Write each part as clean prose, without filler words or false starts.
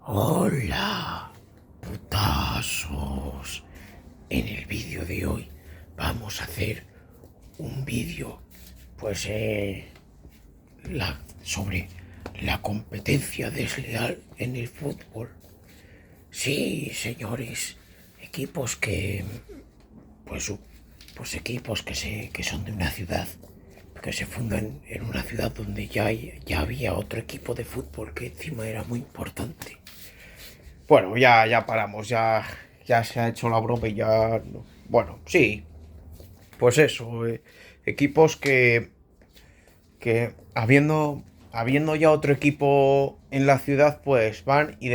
Hola, putazos. En el vídeo de hoy vamos a hacer un vídeo, pues, sobre la competencia desleal en el fútbol. Sí, señores, equipos pues, equipos que son de una ciudad, que se fundan en una ciudad donde ya había otro equipo de fútbol que encima era muy importante. Bueno, ya paramos, ya se ha hecho la broma y ya. Bueno, sí, pues eso, equipos que habiendo ya otro equipo en la ciudad, pues van y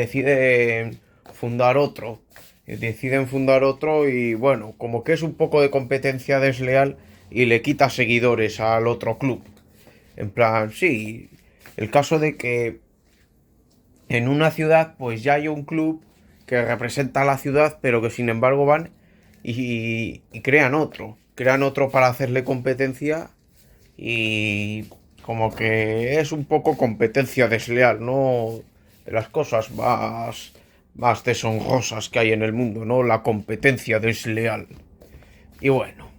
fundar otro. Deciden fundar otro y bueno, como que es un poco de competencia desleal y le quita seguidores al otro club. En plan, sí, el caso de que en una ciudad pues ya hay un club que representa a la ciudad, pero que sin embargo van y crean otro para hacerle competencia y como que es un poco competencia desleal, ¿no? De las cosas más deshonrosas que hay en el mundo, ¿no? La competencia desleal. Y bueno,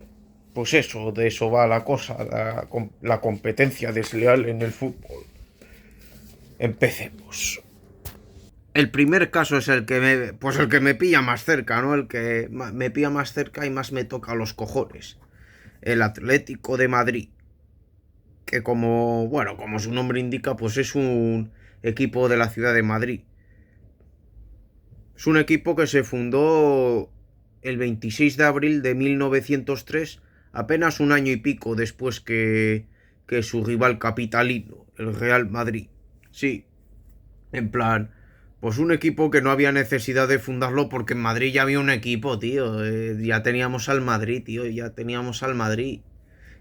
pues eso, de eso va la cosa, la competencia desleal en el fútbol. Empecemos. El primer caso es el que me pilla más cerca, ¿no? El que me pilla más cerca y más me toca los cojones. El Atlético de Madrid, que como su nombre indica, pues es un equipo de la ciudad de Madrid. Es un equipo que se fundó el 26 de abril de 1903, apenas un año y pico después que su rival capitalino, el Real Madrid. Sí, en plan, pues un equipo que no había necesidad de fundarlo porque en Madrid ya había un equipo, tío. Ya teníamos al Madrid, tío. Ya teníamos al Madrid.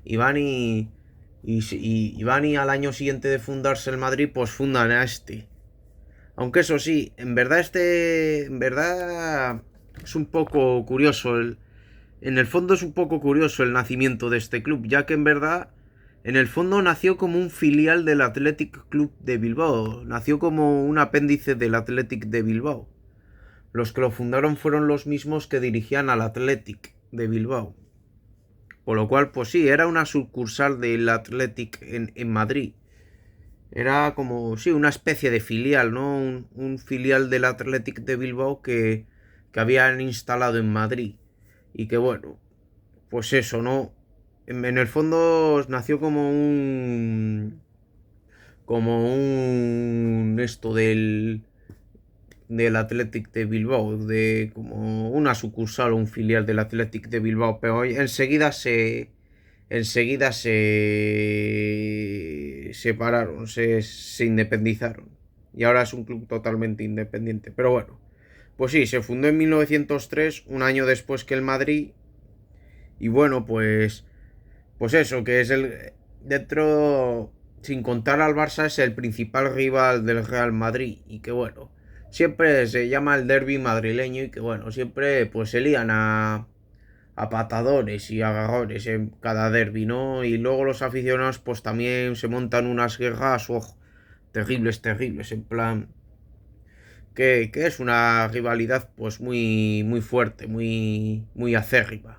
Y van y van y al año siguiente de fundarse el Madrid, pues fundan a este. Aunque eso sí, en verdad es un poco curioso. En el fondo es un poco curioso el nacimiento de este club, ya que en verdad en el fondo nació como un filial del Athletic Club de Bilbao, nació como un apéndice del Athletic de Bilbao. Los que lo fundaron fueron los mismos que dirigían al Athletic de Bilbao. Por lo cual, pues sí, era una sucursal del Athletic en Madrid. Era como, sí, una especie de filial, ¿no? Un filial del Athletic de Bilbao que habían instalado en Madrid. Y que bueno, pues eso, ¿no? En el fondo nació como un esto del Athletic de Bilbao, de como una sucursal o un filial del Athletic de Bilbao, pero enseguida se separaron, se independizaron y ahora es un club totalmente independiente. Pero bueno, pues sí, se fundó en 1903, un año después que el Madrid. Y bueno, pues eso, que es dentro, sin contar al Barça, es el principal rival del Real Madrid. Y que bueno, siempre se llama el derbi madrileño y que bueno, siempre pues se lían a patadores y agarrones en cada derbi, ¿no? Y luego los aficionados pues también se montan unas guerras, terribles, en plan que es una rivalidad pues muy fuerte, muy acérrima.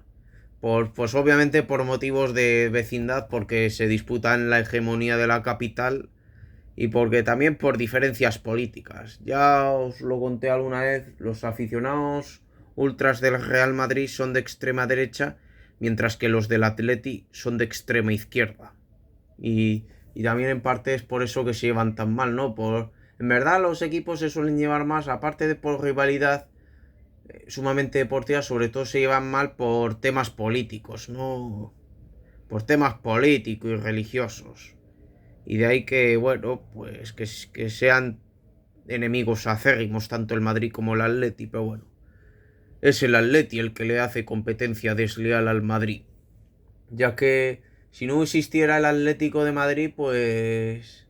Pues obviamente por motivos de vecindad, porque se disputan la hegemonía de la capital y porque también por diferencias políticas. Ya os lo conté alguna vez, los aficionados ultras del Real Madrid son de extrema derecha, mientras que los del Atleti son de extrema izquierda. Y también en parte es por eso que se llevan tan mal, ¿no? En verdad los equipos se suelen llevar más, aparte de por rivalidad sumamente deportiva, sobre todo se llevan mal por temas políticos, ¿no? Por temas políticos y religiosos. Y de ahí que, bueno, pues que sean enemigos acérrimos tanto el Madrid como el Atleti, pero bueno, es el Atleti el que le hace competencia desleal al Madrid. Ya que si no existiera el Atlético de Madrid, pues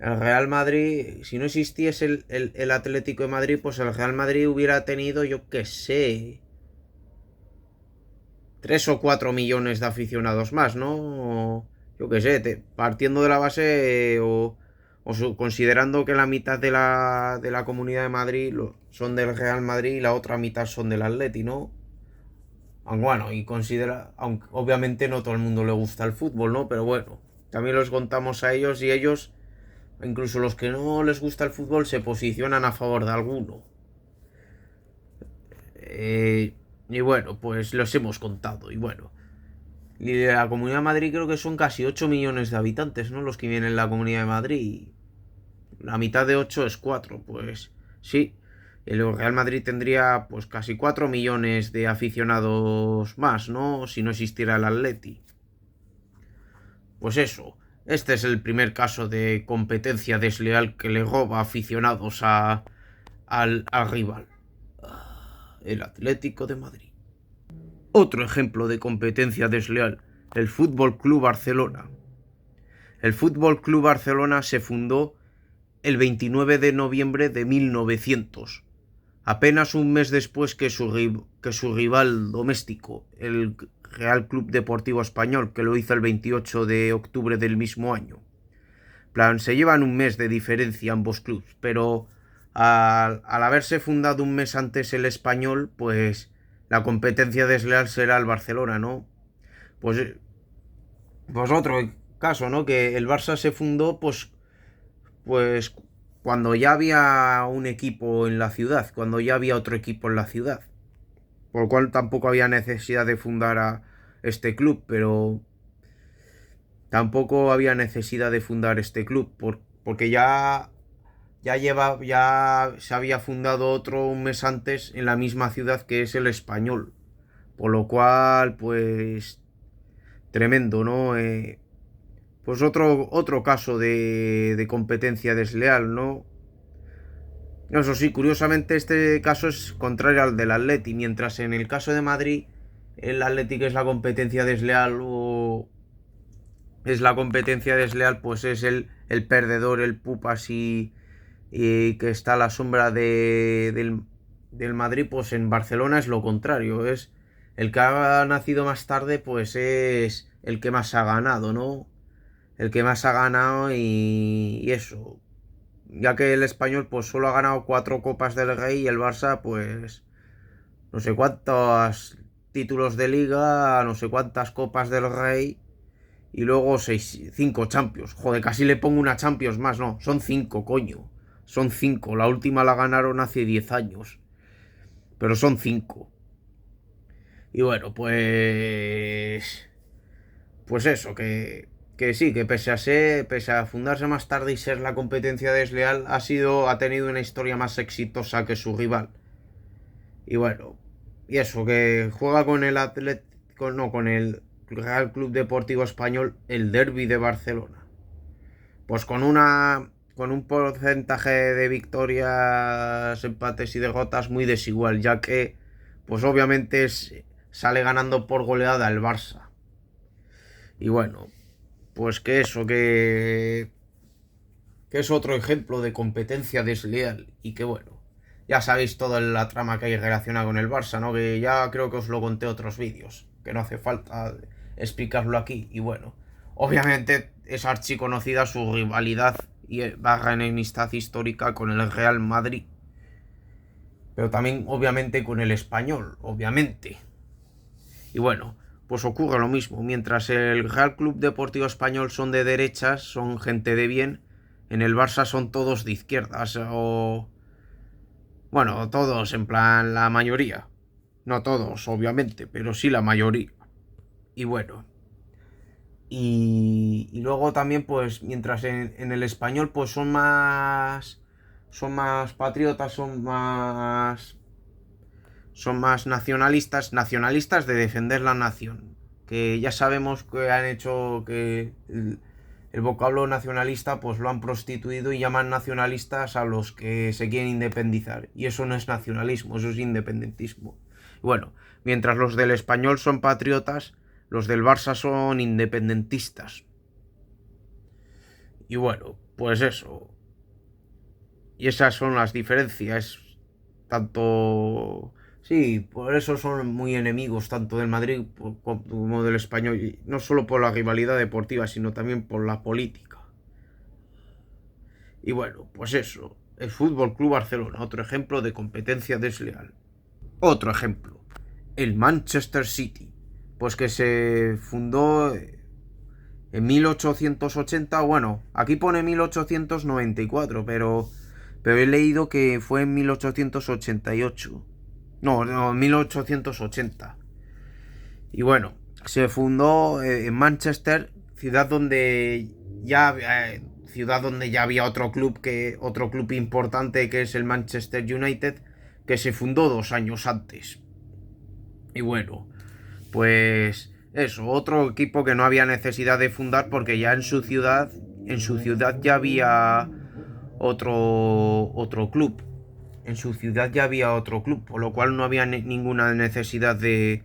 el Real Madrid, si no existiese el Atlético de Madrid, pues el Real Madrid hubiera tenido, yo qué sé, 3 o 4 millones de aficionados más, ¿no? Yo qué sé, partiendo de la base considerando que la mitad de la Comunidad de Madrid son del Real Madrid y la otra mitad son del Atleti, ¿no? Aunque bueno, aunque obviamente no todo el mundo le gusta el fútbol, ¿no? Pero bueno, también los contamos a ellos y ellos, incluso los que no les gusta el fútbol, se posicionan a favor de alguno. Y bueno, pues los hemos contado. Y bueno, y de la Comunidad de Madrid creo que son casi 8 millones de habitantes, ¿no? Los que viven en la Comunidad de Madrid. La mitad de 8 es 4, pues sí. El Real Madrid tendría pues casi 4 millones de aficionados más, ¿no? Si no existiera el Atleti. Pues eso, este es el primer caso de competencia desleal que le roba aficionados al rival, el Atlético de Madrid. Otro ejemplo de competencia desleal, el Fútbol Club Barcelona. El Fútbol Club Barcelona se fundó el 29 de noviembre de 1900, apenas un mes después que su rival doméstico, el Real Club Deportivo Español, que lo hizo el 28 de octubre del mismo año. Se llevan un mes de diferencia ambos clubes, pero al haberse fundado un mes antes el Español, pues la competencia desleal será el Barcelona, ¿no? Pues otro caso, ¿no? Que el Barça se fundó, pues cuando ya había un equipo en la ciudad, cuando ya había otro equipo en la ciudad. Por lo cual tampoco había necesidad de fundar a este club, pero tampoco había necesidad de fundar este club, porque ya se había fundado otro un mes antes en la misma ciudad que es el Español. Por lo cual, pues, tremendo, ¿no? Pues otro caso de competencia desleal, ¿no? Eso sí, curiosamente este caso es contrario al del Atleti, mientras en el caso de Madrid el Atleti es la competencia desleal pues es el perdedor, el pupas y que está a la sombra del Madrid, pues en Barcelona es lo contrario, es el que ha nacido más tarde, pues es el que más ha ganado, ¿no? El que más ha ganado y eso. Ya que el Español pues solo ha ganado 4 Copas del Rey y el Barça pues no sé cuántos títulos de liga, no sé cuántas Copas del Rey y luego 5 Champions. Joder, casi le pongo una Champions más, no, son 5, coño. Son 5, la última la ganaron hace 10 años. Pero son 5. Y bueno, pues eso, que sí, que pese a fundarse más tarde y ser la competencia desleal, ha tenido una historia más exitosa que su rival. Y bueno, y eso, que juega con el con el Real Club Deportivo Español el Derbi de Barcelona. Pues con un porcentaje de victorias, empates y derrotas muy desigual, ya que pues obviamente sale ganando por goleada el Barça. Y bueno, pues que es otro ejemplo de competencia desleal y que bueno, ya sabéis toda la trama que hay relacionada con el Barça, ¿no? Que ya creo que os lo conté en otros vídeos, que no hace falta explicarlo aquí. Y bueno, obviamente es archiconocida su rivalidad y barra enemistad histórica con el Real Madrid, pero también obviamente con el Español, obviamente. Y bueno, pues ocurre lo mismo. Mientras el Real Club Deportivo Español son de derechas, son gente de bien, en el Barça son todos de izquierdas o... Bueno, todos, en plan la mayoría. No todos, obviamente, pero sí la mayoría. Y bueno. Y luego también, pues, mientras en el Español, pues son más... Son más patriotas, son más nacionalistas de defender la nación. Que ya sabemos que han hecho que el vocablo nacionalista pues lo han prostituido y llaman nacionalistas a los que se quieren independizar. Y eso no es nacionalismo, eso es independentismo. Bueno, mientras los del Español son patriotas, los del Barça son independentistas. Y bueno, pues eso. Y esas son las diferencias. Tanto... Sí, por eso son muy enemigos tanto del Madrid como del Español. Y no solo por la rivalidad deportiva, sino también por la política. Y bueno, pues eso, el Fútbol Club Barcelona, otro ejemplo de competencia desleal. Otro ejemplo, el Manchester City, pues que se fundó en 1880, bueno, aquí pone 1894, pero he leído que fue en 1888. No, 1880. Y bueno, se fundó en Manchester, ciudad donde ya había otro club importante, que es el Manchester United, que se fundó 2 años antes. Y bueno, pues eso, otro equipo que no había necesidad de fundar, porque ya en su ciudad ya había otro club. En su ciudad ya había otro club, por lo cual no había ninguna necesidad de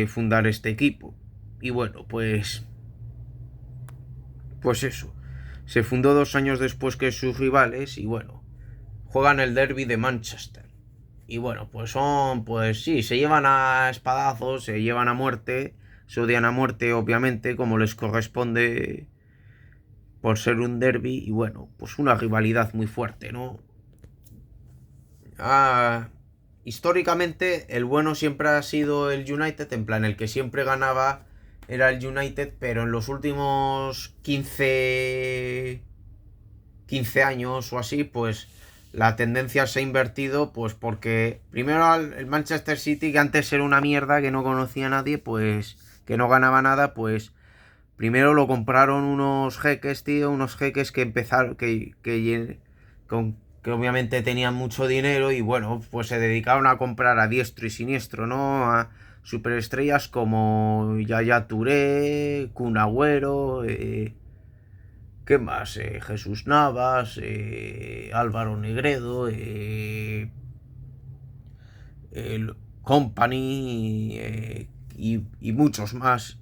fundar este equipo. Y bueno, pues eso. Se fundó 2 años después que sus rivales y bueno, juegan el derby de Manchester. Y bueno, pues sí, se llevan a espadazos, se llevan a muerte, se odian a muerte, obviamente, como les corresponde por ser un derby. Y bueno, pues una rivalidad muy fuerte, ¿no? Ah, históricamente el bueno siempre ha sido el United, en plan el que siempre ganaba era el United, pero en los últimos 15 años o así, pues la tendencia se ha invertido, pues porque primero el Manchester City, que antes era una mierda, que no conocía a nadie, pues que no ganaba nada, pues primero lo compraron unos jeques, tío, unos jeques que empezaron, que obviamente tenían mucho dinero y bueno, pues se dedicaron a comprar a diestro y siniestro, ¿no? A superestrellas como Yaya Touré, Kun Agüero, ¿qué más? Jesús Navas, Álvaro Negredo, el Company, y muchos más.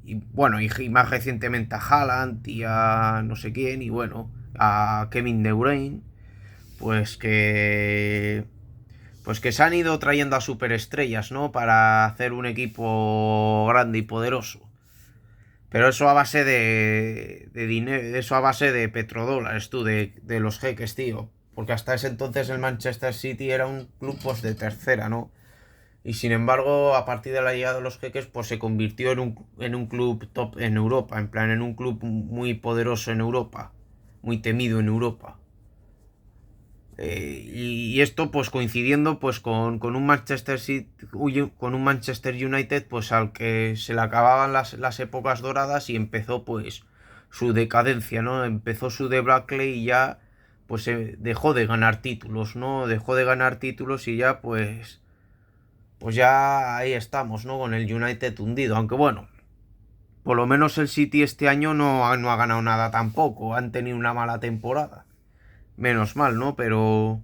Y bueno, y más recientemente a Haaland y a no sé quién, y bueno, a Kevin De Bruyne, pues que se han ido trayendo a superestrellas, ¿no? Para hacer un equipo grande y poderoso. Pero eso a base de dinero, eso a base de petrodólares, tú, de los jeques, tío. Porque hasta ese entonces el Manchester City era un club pues de tercera, ¿no? Y sin embargo, a partir de la llegada de los jeques, pues se convirtió en un club top en Europa, en plan, en un club muy poderoso en Europa, muy temido en Europa. Y esto pues coincidiendo pues con un Manchester City, con un Manchester United, pues al que se le acababan las épocas doradas y empezó pues su decadencia, ¿no? Empezó su debacle y ya pues dejó de ganar títulos, ¿no? Dejó de ganar títulos y ya pues ya ahí estamos, ¿no? Con el United hundido. Aunque bueno, por lo menos el City este año no ha ganado nada tampoco. Han tenido una mala temporada. Menos mal, ¿no? Pero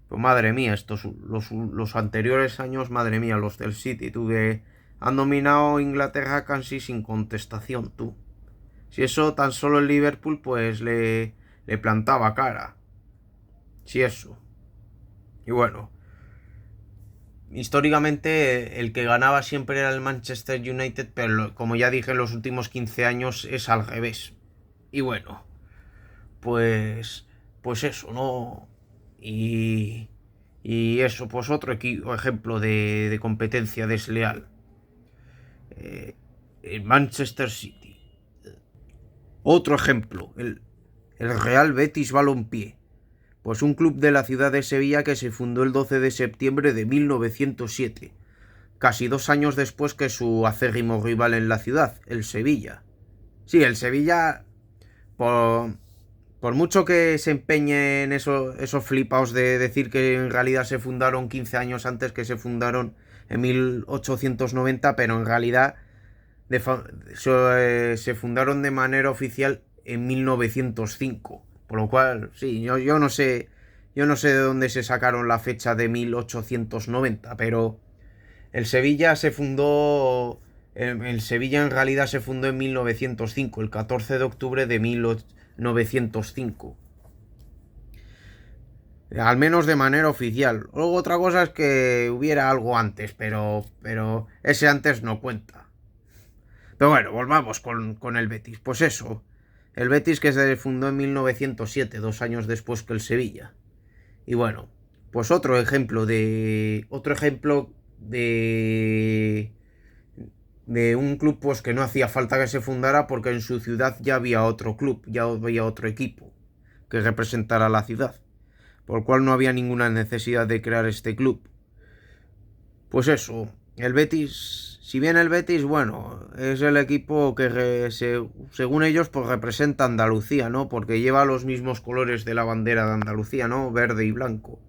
pues madre mía, los anteriores años, madre mía, los del City, tú, que han dominado Inglaterra casi sin contestación, tú. Si eso tan solo el Liverpool, pues le plantaba cara. Si eso. Y bueno, históricamente el que ganaba siempre era el Manchester United, pero como ya dije, en los últimos 15 años es al revés. Y bueno, pues eso, ¿no? Y eso, pues otro ejemplo de competencia desleal. El Manchester City. Otro ejemplo, el Real Betis Balompié. Pues un club de la ciudad de Sevilla que se fundó el 12 de septiembre de 1907, casi 2 años después que su acérrimo rival en la ciudad, el Sevilla. Sí, el Sevilla, por mucho que se empeñe en esos flipaos de decir que en realidad se fundaron 15 años antes, que se fundaron en 1890, pero en realidad se fundaron de manera oficial en 1905. Por lo cual, sí, yo no sé de dónde se sacaron la fecha de 1890, pero el Sevilla se fundó. El Sevilla en realidad se fundó en 1905, el 14 de octubre de 1905. Al menos de manera oficial. Luego otra cosa es que hubiera algo antes, pero ese antes no cuenta. Pero bueno, volvamos con el Betis. Pues eso, El Betis, que se fundó en 1907, 2 años después que el Sevilla. Y bueno, pues otro ejemplo de un club pues que no hacía falta que se fundara porque en su ciudad ya había otro club, ya había otro equipo que representara a la ciudad, por lo cual no había ninguna necesidad de crear este club. Pues eso, el Betis, si bien el Betis, bueno, es el equipo que según ellos pues representa Andalucía, ¿no? Porque lleva los mismos colores de la bandera de Andalucía, ¿no? Verde y blanco.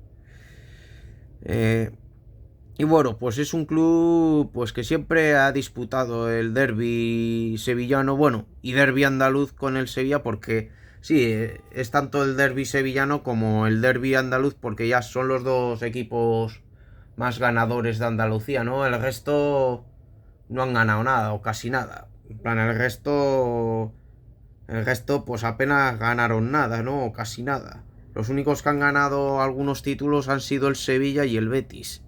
Y bueno, pues es un club pues que siempre ha disputado el derbi sevillano, bueno, y derbi andaluz con el Sevilla porque sí, es tanto el derbi sevillano como el derbi andaluz porque ya son los dos equipos más ganadores de Andalucía, ¿no? El resto no han ganado nada o casi nada. En plan, el resto pues apenas ganaron nada, ¿no? O casi nada. Los únicos que han ganado algunos títulos han sido el Sevilla y el Betis.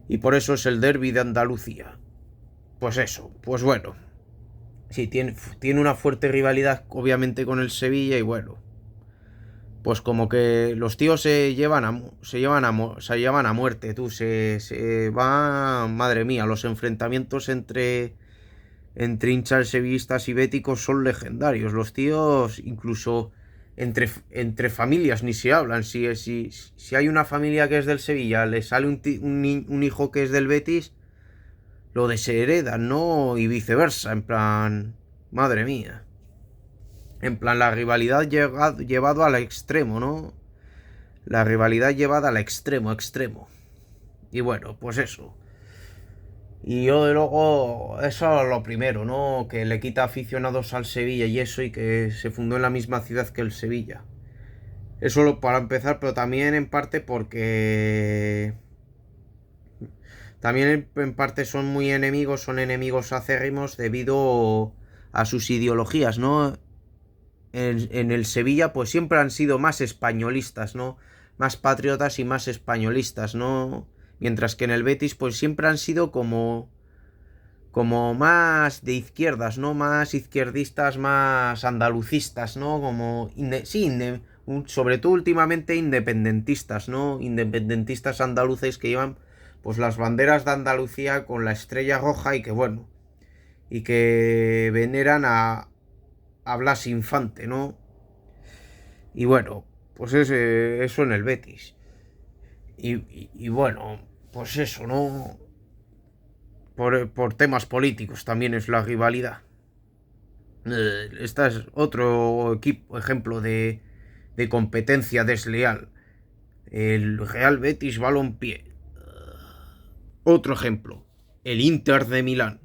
Y por eso es el derbi de Andalucía. Pues eso, pues bueno. Sí, tiene una fuerte rivalidad obviamente con el Sevilla y bueno. Pues como que los tíos se llevan a muerte, tú, se va, madre mía, los enfrentamientos entre hinchas sevillistas y béticos son legendarios. Los tíos incluso entre familias ni se hablan. Si hay una familia que es del Sevilla, le sale un hijo que es del Betis, lo desheredan, ¿no? Y viceversa, en plan, madre mía. En plan, la rivalidad llevado al extremo, ¿no? La rivalidad llevada al extremo, extremo. Y bueno, pues eso. Y yo de luego, eso es lo primero, ¿no? Que le quita aficionados al Sevilla y eso, y que se fundó en la misma ciudad que el Sevilla. Eso para empezar, pero también en parte porque... También en parte son enemigos acérrimos debido a sus ideologías, ¿no? En el Sevilla pues siempre han sido más españolistas, ¿no? Más patriotas y más españolistas, ¿no? Mientras que en el Betis pues siempre han sido como más de izquierdas, ¿no? Más izquierdistas, más andalucistas, ¿no? Sobre todo últimamente independentistas, ¿no? Independentistas andaluces que llevan pues las banderas de Andalucía con la estrella roja y que bueno, y que veneran a Blas Infante, ¿no? Y bueno, pues eso en el Betis. Y bueno, pues eso, ¿no? Por temas políticos también es la rivalidad. Esta es otro ejemplo de competencia desleal. El Real Betis Balompié. Otro ejemplo. El Inter de Milán.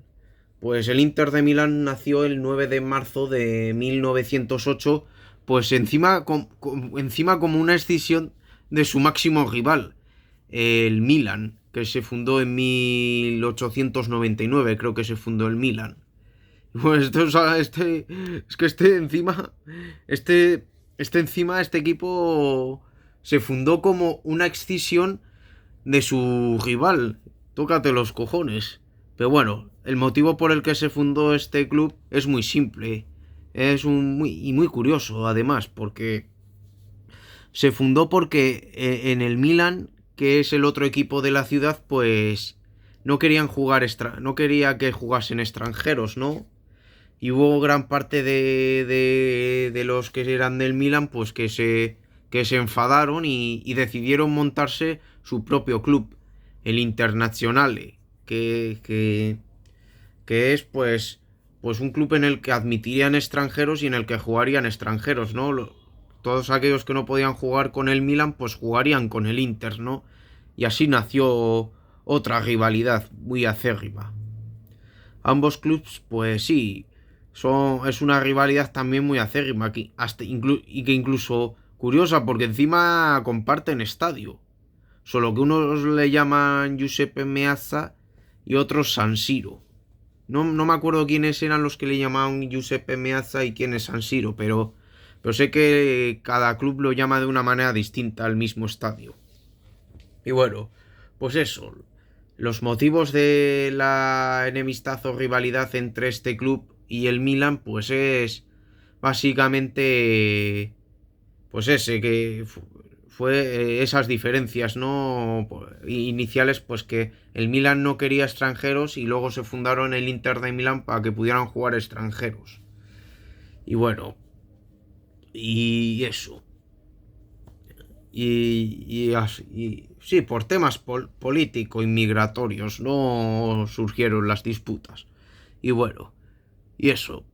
Pues el Inter de Milán nació el 9 de marzo de 1908, pues encima como una escisión de su máximo rival, el Milan, que se fundó en 1899, creo que se fundó el Milan. Pues este equipo se fundó como una escisión de su rival. Tócate los cojones. Pero bueno, el motivo por el que se fundó este club es muy simple. Es muy curioso, además, porque se fundó porque en el Milan, que es el otro equipo de la ciudad, pues no quería que jugasen extranjeros, ¿no? Y hubo gran parte de los que eran del Milan, pues que se enfadaron y decidieron montarse su propio club, el Internazionale, que es pues un club en el que admitirían extranjeros y en el que jugarían extranjeros, ¿no? Todos aquellos que no podían jugar con el Milan, pues jugarían con el Inter, ¿no? Y así nació otra rivalidad muy acérrima. Ambos clubs, pues sí, es una rivalidad también muy acérrima aquí, y que incluso curiosa, porque encima comparten estadio. Solo que unos le llaman Giuseppe Meazza y otros San Siro. No me acuerdo quiénes eran los que le llamaban Giuseppe Meazza y quién es San Siro, pero sé que cada club lo llama de una manera distinta al mismo estadio. Y bueno, pues eso. Los motivos de la enemistad o rivalidad entre este club y el Milan, pues es básicamente, pues ese, que fue esas diferencias, ¿no? Iniciales, pues que el Milan no quería extranjeros y luego se fundaron el Inter de Milán para que pudieran jugar extranjeros. Y bueno, y eso. Sí, por temas político-inmigratorios no surgieron las disputas. Y bueno, y eso.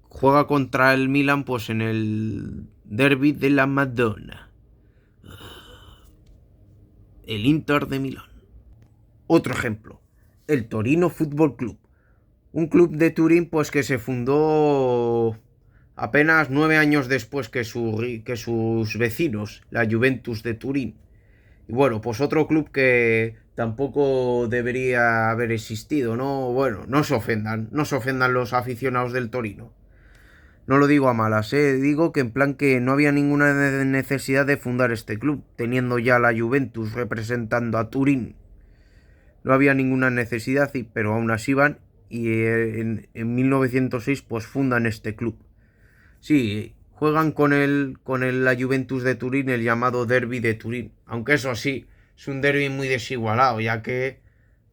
Juega contra el Milan pues en el Derby de la Madonna. El Inter de Milán. Otro ejemplo. El Torino Fútbol Club. Un club de Turín pues que se fundó apenas 9 años después que sus vecinos, la Juventus de Turín. Y bueno, pues otro club que tampoco debería haber existido, ¿no? Bueno, no se ofendan los aficionados del Torino. No lo digo a malas, digo que en plan que no había ninguna necesidad de fundar este club, teniendo ya la Juventus representando a Turín. No había ninguna necesidad, pero aún así van y en 1906 pues fundan este club. Sí, juegan con la Juventus de Turín, el llamado Derby de Turín. Aunque eso sí, es un derby muy desigualado, ya que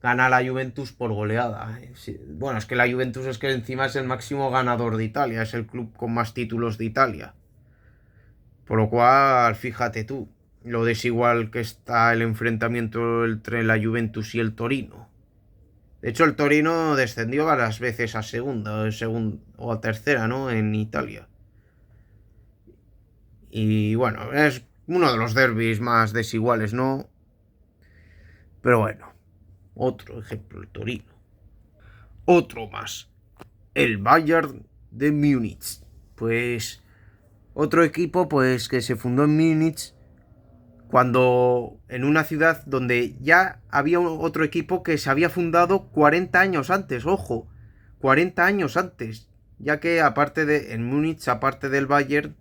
gana la Juventus por goleada. Sí, bueno, es que la Juventus es que encima es el máximo ganador de Italia, es el club con más títulos de Italia. Por lo cual, fíjate tú, lo desigual que está el enfrentamiento entre la Juventus y el Torino. De hecho, el Torino descendió varias veces a segunda o a tercera, ¿no? En Italia. Y bueno, es uno de los derbis más desiguales, ¿no? Pero bueno, otro ejemplo, el Torino. Otro más, el Bayern de Múnich. Pues otro equipo pues que se fundó en Múnich cuando en una ciudad donde ya había otro equipo que se había fundado 40 años antes, ojo, 40 años antes, ya que en Múnich, aparte del Bayern,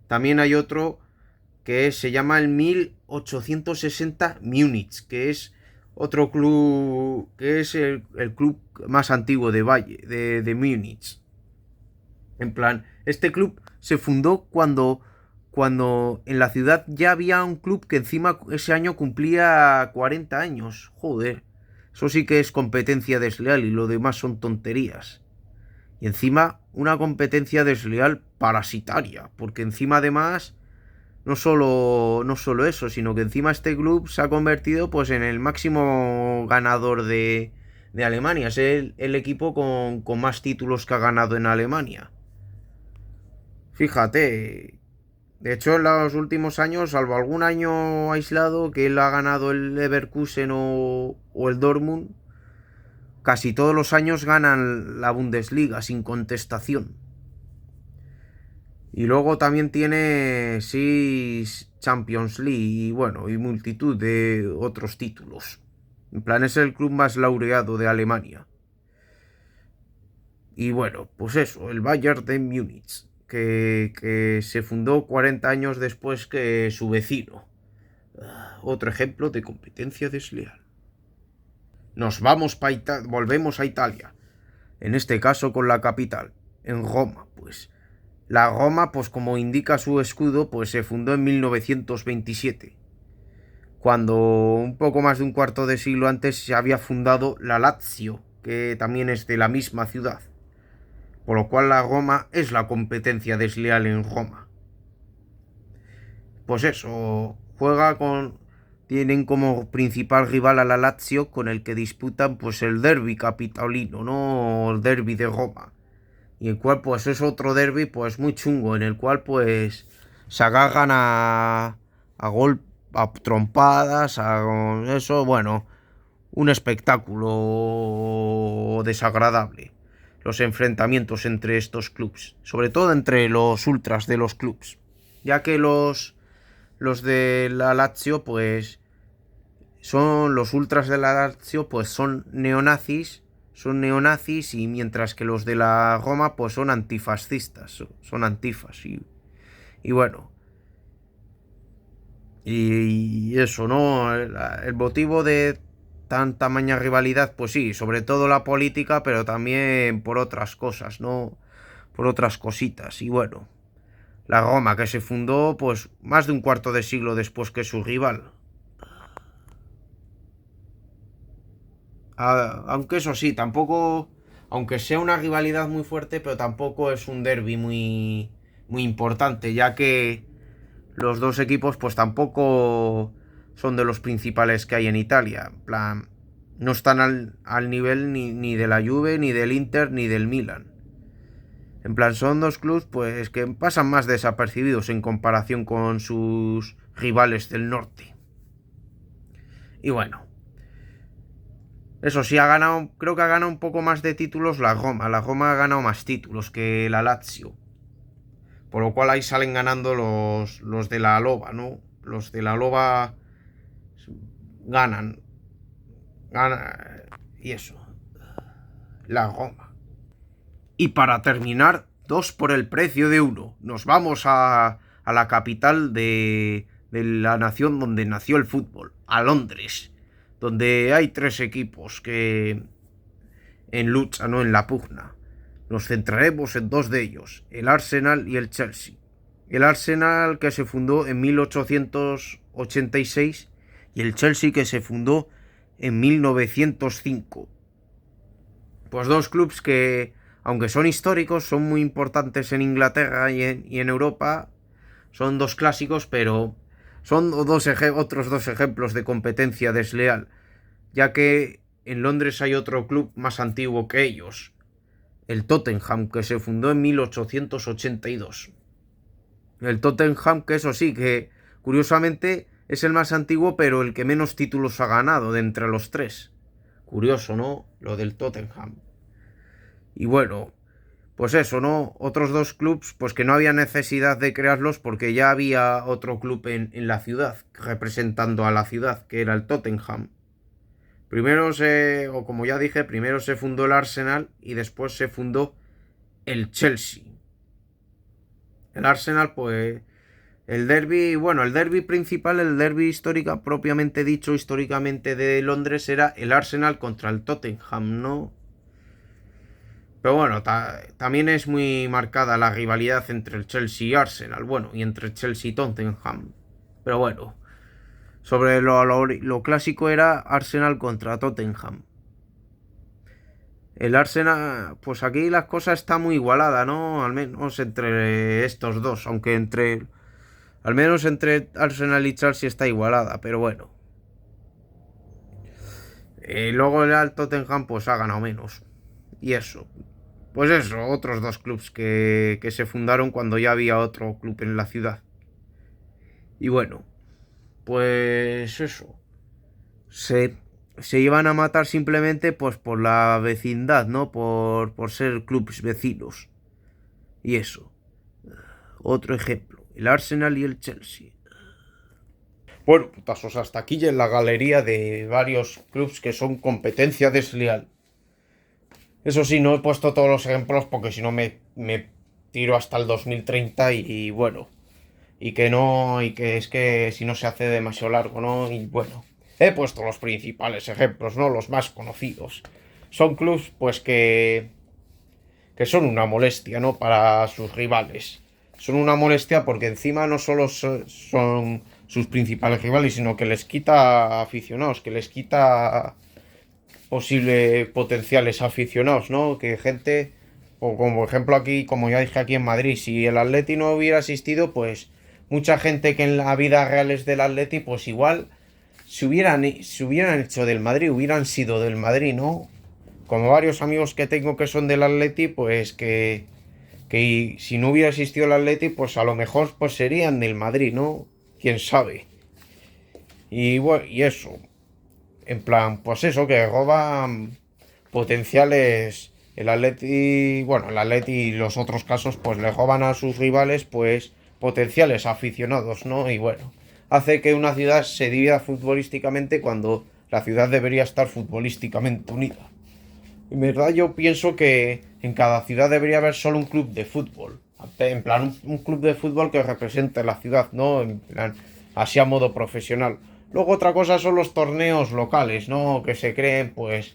también hay otro que se llama el 1860 Múnich, que es otro club, que es el club más antiguo de Múnich. En plan, este club se fundó cuando en la ciudad ya había un club que encima ese año cumplía 40 años. Joder, eso sí que es competencia desleal y lo demás son tonterías. Y encima una competencia desleal parasitaria, porque encima además no solo eso, sino que encima este club se ha convertido pues en el máximo ganador de Alemania. Es el equipo con más títulos que ha ganado en Alemania. Fíjate, de hecho en los últimos años, salvo algún año aislado que él ha ganado el Leverkusen o el Dortmund, casi todos los años ganan la Bundesliga sin contestación. Y luego también tiene Champions League y bueno, y multitud de otros títulos. En plan, es el club más laureado de Alemania. Y bueno, pues eso, el Bayern de Múnich, que se fundó 40 años después que su vecino. Otro ejemplo de competencia desleal. Volvemos a Italia. En este caso con la capital, en Roma, pues. La Roma, pues como indica su escudo, pues se fundó en 1927, cuando un poco más de un cuarto de siglo antes se había fundado la Lazio, que también es de la misma ciudad. Por lo cual la Roma es la competencia desleal en Roma. Pues eso, tienen como principal rival a la Lazio con el que disputan pues el derbi capitalino, ¿no? El derbi de Roma. Y el cual pues es otro derbi pues muy chungo, en el cual pues se agarran a trompadas, eso, bueno, un espectáculo desagradable. Los enfrentamientos entre estos clubs, sobre todo entre los ultras de los clubs, ya que los de la Lazio pues son los ultras de la Lazio pues son neonazis y mientras que los de la Roma pues son antifascistas, son antifas y bueno, y eso, ¿no? El motivo de tan tamaña rivalidad, pues sí, sobre todo la política, pero también por otras cosas, ¿no? por otras cositas. Y bueno, la Roma, que se fundó pues más de un cuarto de siglo después que su rival. Aunque eso sí, tampoco, aunque sea una rivalidad muy fuerte, pero tampoco es un derbi muy importante, ya que los dos equipos pues tampoco son de los principales que hay en Italia. En plan, no están al nivel ni de la Juve, ni del Inter, ni del Milan. En plan, son dos clubes pues que pasan más desapercibidos en comparación con sus rivales del norte. Y bueno, eso sí, creo que ha ganado un poco más de títulos la Roma. La Roma ha ganado más títulos que la Lazio. Por lo cual ahí salen ganando los de la Loba, ¿no? Los de la Loba ganan. Y eso. La Roma. Y para terminar, 2 por el precio de 1. Nos vamos a la capital de la nación donde nació el fútbol, a Londres, donde hay 3 equipos que en lucha, no en la pugna. Nos centraremos en 2 de ellos, el Arsenal y el Chelsea. El Arsenal, que se fundó en 1886, y el Chelsea, que se fundó en 1905. Pues 2 clubes que, aunque son históricos, son muy importantes en Inglaterra y en Europa. Son 2 clásicos, pero son otros 2 ejemplos de competencia desleal, ya que en Londres hay otro club más antiguo que ellos, el Tottenham, que se fundó en 1882. El Tottenham, que eso sí, que curiosamente es el más antiguo, pero el que menos títulos ha ganado de entre los 3. Curioso, ¿no? Lo del Tottenham. Y bueno, pues eso, ¿no? Otros 2 clubs, pues que no había necesidad de crearlos porque ya había otro club en la ciudad, representando a la ciudad, que era el Tottenham. O como ya dije, primero se fundó el Arsenal y después se fundó el Chelsea. El Arsenal, pues, el derbi principal, el derbi histórica, propiamente dicho, históricamente de Londres, era el Arsenal contra el Tottenham, ¿no? Pero bueno, también es muy marcada la rivalidad entre el Chelsea y Arsenal, bueno, y entre Chelsea y Tottenham. Pero bueno, sobre lo clásico era Arsenal contra Tottenham. El Arsenal, pues aquí la cosa está muy igualada, ¿no? Al menos entre estos dos, aunque al menos entre Arsenal y Chelsea está igualada, pero bueno. Luego el Tottenham pues ha ganado menos. Y eso. Pues eso, otros 2 clubes que se fundaron cuando ya había otro club en la ciudad. Y bueno, pues eso. Se iban a matar simplemente pues por la vecindad, ¿no? Por ser clubes vecinos. Y eso. Otro ejemplo, el Arsenal y el Chelsea. Bueno, putazos, hasta aquí ya en la galería de varios clubes que son competencia desleal. Eso sí, no he puesto todos los ejemplos porque si no me tiro hasta el 2030 y bueno. Y que es que si no se hace demasiado largo, ¿no? Y bueno, he puesto los principales ejemplos, ¿no? Los más conocidos. Son clubs, pues que son una molestia, ¿no? Para sus rivales. Son una molestia porque encima no solo son sus principales rivales, sino que les quita aficionados, que les quita posibles potenciales aficionados, ¿no? Que gente, o como ejemplo aquí, como ya dije aquí en Madrid, si el Atleti no hubiera asistido, pues mucha gente que en la vida real es del Atleti, pues igual se hubieran hecho del Madrid, hubieran sido del Madrid, ¿no? Como varios amigos que tengo que son del Atleti, pues que si no hubiera existido el Atleti, pues a lo mejor pues serían del Madrid, ¿no? Quién sabe. Y bueno, y eso. En plan, pues eso, que roban potenciales. El Atleti y los otros casos, pues le roban a sus rivales, pues potenciales aficionados, ¿no? Y bueno, hace que una ciudad se divida futbolísticamente cuando la ciudad debería estar futbolísticamente unida. En verdad yo pienso que en cada ciudad debería haber solo un club de fútbol. En plan, un club de fútbol que represente la ciudad, ¿no? En plan, así a modo profesional. Luego otra cosa son los torneos locales, ¿no? Que se creen, pues,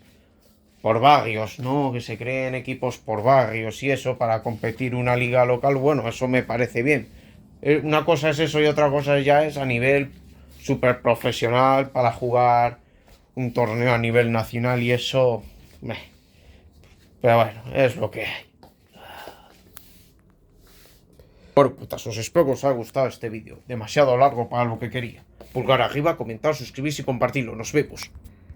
por barrios, ¿no? Que se creen equipos por barrios y eso para competir una liga local, bueno, eso me parece bien. Una cosa es eso y otra cosa ya es a nivel súper profesional para jugar un torneo a nivel nacional y eso... Pero bueno, es lo que hay. Bueno, putas, os espero que os haya gustado este vídeo. Demasiado largo para lo que quería. Pulgar arriba, comentar, suscribirse y compartirlo. Nos vemos.